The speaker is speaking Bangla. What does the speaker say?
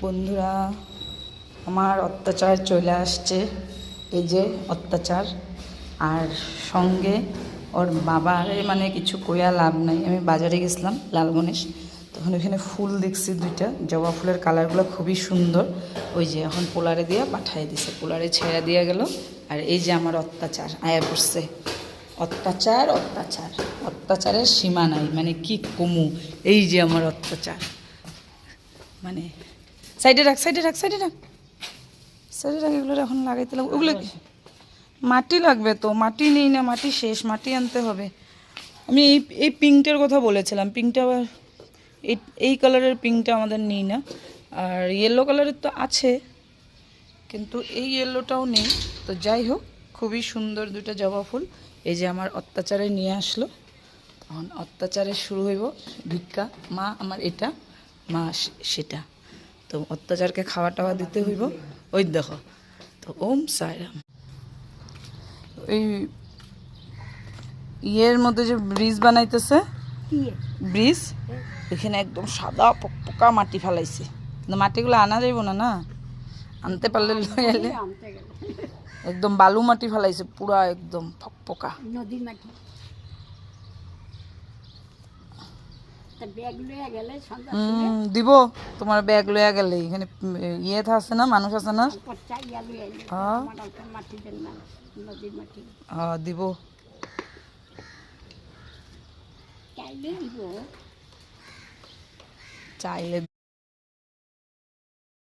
বন্ধুরা, আমার অত্যাচার চলে আসছে। এই যে অত্যাচার, আর সঙ্গে ওর বাবারে মানে কিছু কইয়া লাভ নাই। আমি বাজারে গেছিলাম লাল গণেশ, তখন ওইখানে ফুল দেখছি দুইটা জবা ফুলের কালারগুলো খুবই সুন্দর। ওই যে এখন পোলারে দিয়ে পাঠিয়ে দিছে, পোলারে ছেড়ে দিয়ে গেল। আর এই যে আমার অত্যাচার আয়া পড়ছে। অত্যাচার অত্যাচার অত্যাচারের সীমা নাই, মানে কি কমু। এই যে আমার অত্যাচার, মানে সাইডে রাখ সাইডে রাখ সাইডে রাখ সাইডে রাখ। এগুলো এখন লাগাইতে লাগবে, ওগুলো মাটি লাগবে তো, মাটি নেই না, মাটি শেষ, মাটি আনতে হবে। আমি এই পিঙ্কটার কথা বলেছিলাম, পিঙ্কটা আবার এই কালারের পিঙ্কটা আমাদের নেই না। আর ইয়েলো কালারের তো আছে, কিন্তু এই ইয়েলোটাও নেই। তো যাই হোক, খুবই সুন্দর দুটো জবা ফুল এই যে আমার অত্যাচারে নিয়ে আসলো। তখন অত্যাচারে শুরু হইব ভিক্ষা। মা আমার এটা, মা সেটা। তো অত্যাচারকে খাওয়া টাওয়া দিতে হইব। ওই দেখো তো, ওম সাইরাম। ওই ইয়ের মধ্যে যে ব্রিজ বানাইতেছে, ব্রিজ, এখানে একদম সাদা পোকা মাটি ফেলাইছে। কিন্তু মাটিগুলো আনা যাইব না, না আনতে পারলে লই এলে। একদম বালু মাটি ফেলাইছে পুরা, একদম ফকফকা নদীর মাটি। দিব তোমার ব্যাগ লইয়া গেলে, এখানে ইয়ে আছে না, মানুষ আছে না, দিব চাইলে